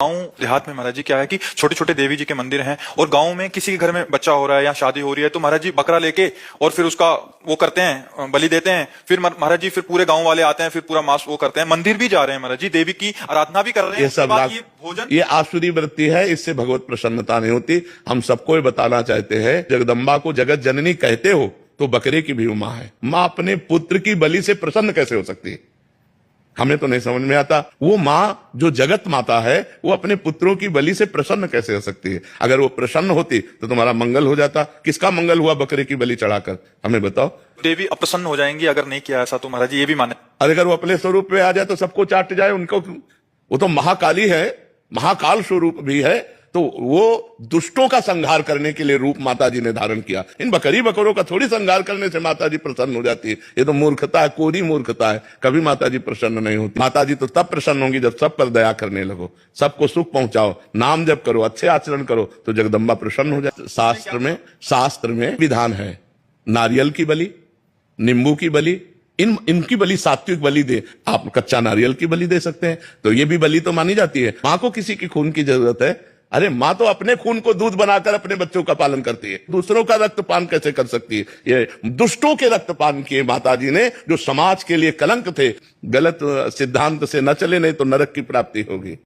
गाँव देहात में महाराज जी क्या है कि छोटे छोटे देवी जी के मंदिर हैं और गांव में किसी के घर में बच्चा हो रहा है या शादी हो रही है तो महाराज जी बकरा लेके और फिर उसका वो करते हैं, बलि देते हैं। फिर महाराज जी फिर पूरे गांव वाले आते हैं, फिर पूरा मांस वो करते हैं, मंदिर भी जा रहे हैं महाराज जी, देवी की आराधना भी कर रहे हैं। ये सब ये भोजन, ये आसुरी वृत्ति है, इससे भगवत प्रसन्नता नहीं होती। हम सबको ये बताना चाहते हैं, जगदम्बा को जगत जननी कहते हो तो बकरे की भी मां है। मां अपने पुत्र की बलि से प्रसन्न कैसे हो सकती है? हमें तो नहीं समझ में आता। वो मां जो जगत माता है वो अपने पुत्रों की बलि से प्रसन्न कैसे हो सकती है? अगर वो प्रसन्न होती तो तुम्हारा मंगल हो जाता। किसका मंगल हुआ बकरे की बलि चढ़ाकर? हमें बताओ। देवी अप्रसन्न हो जाएंगी अगर नहीं किया ऐसा तो महाराज जी ये भी माने। अगर वो अपने स्वरूप पे आ जाए तो सबको चाट जाए उनको। वो तो महाकाली है, महाकाल स्वरूप भी है। तो वो दुष्टों का संहार करने के लिए रूप माता जी ने धारण किया। इन बकरी बकरों का थोड़ी संहार करने से माता जी प्रसन्न हो जाती है। ये तो मूर्खता है, कोरी मूर्खता है। कभी माता जी प्रसन्न नहीं होती। माता जी तो तब प्रसन्न होंगी जब सब पर दया करने लगो, सबको सुख पहुंचाओ, नाम जप करो, अच्छे आचरण करो तो जगदम्बा प्रसन्न हो जाए। शास्त्र में विधान है, नारियल की बलि, नींबू की बलि, इनकी बलि सात्विक बलि दे। आप कच्चा नारियल की बलि दे सकते हैं तो ये भी बलि तो मानी जाती है। मां को किसी की खून की जरूरत है? अरे मां तो अपने खून को दूध बनाकर अपने बच्चों का पालन करती है, दूसरों का रक्तपान कैसे कर सकती है? ये दुष्टों के रक्तपान किए माता जी ने, जो समाज के लिए कलंक थे। गलत सिद्धांत से न चले, नहीं तो नरक की प्राप्ति होगी।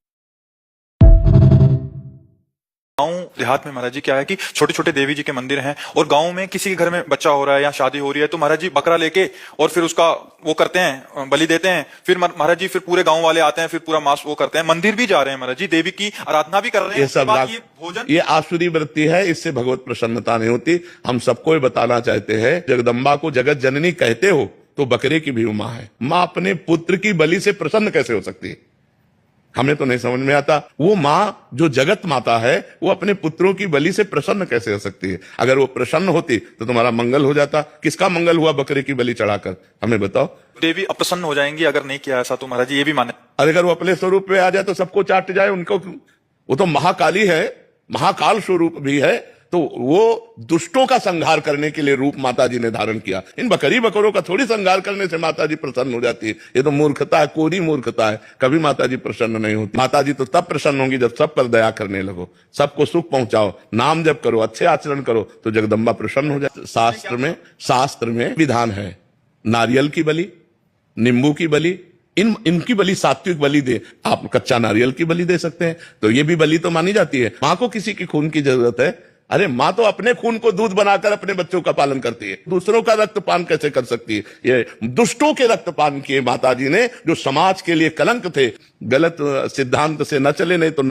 गाँव देहात में महाराज जी क्या है कि छोटे छोटे देवी जी के मंदिर हैं और गांव में किसी के घर में बच्चा हो रहा है या शादी हो रही है तो महाराज जी बकरा लेके और फिर उसका वो करते हैं, बलि देते हैं। फिर महाराज जी फिर पूरे गांव वाले आते हैं, फिर पूरा मांस वो करते हैं, मंदिर भी जा रहे हैं महाराज जी, देवी की आराधना भी कर रहे हैं। ये सब ये भोजन, ये आसुरी वृत्ति है, इससे भगवत प्रसन्नता नहीं होती। हम सबको ये बताना चाहते हैं, जगदम्बा को जगत जननी कहते हो तो बकरे की भी मां है। मां अपने पुत्र की बलि से प्रसन्न कैसे हो सकती है? हमें तो नहीं समझ में आता। वो मां जो जगत माता है वो अपने पुत्रों की बलि से प्रसन्न कैसे हो सकती है? अगर वो प्रसन्न होती तो तुम्हारा मंगल हो जाता। किसका मंगल हुआ बकरे की बलि चढ़ाकर? हमें बताओ। देवी अप्रसन्न हो जाएंगी अगर नहीं किया ऐसा तो महाराज जी ये भी माने। अगर वो अपने स्वरूप पे आ जाए तो सबको चाट जाए उनको। वो तो महाकाली है, महाकाल स्वरूप भी है। तो वो दुष्टों का संहार करने के लिए रूप माता जी ने धारण किया। इन बकरी बकरों का थोड़ी संहार करने से माता जी प्रसन्न हो जाती है। ये तो मूर्खता है, कोरी मूर्खता है। कभी माता जी प्रसन्न नहीं होती। माता जी तो तब प्रसन्न होंगी जब सब पर दया करने लगो, सबको सुख पहुंचाओ, नाम जप करो, अच्छे आचरण करो तो जगदम्बा प्रसन्न हो जाए। शास्त्र में विधान है, नारियल की बलि, नींबू की बलि, इनकी बलि सात्विक बलि दे। आप कच्चा नारियल की बलि दे सकते हैं तो ये भी बलि तो मानी जाती है। मां को किसी की खून की जरूरत है? अरे मां तो अपने खून को दूध बनाकर अपने बच्चों का पालन करती है, दूसरों का रक्तपान कैसे कर सकती है? ये दुष्टों के रक्तपान किए माता जी ने, जो समाज के लिए कलंक थे। गलत सिद्धांत से न चले, नहीं तो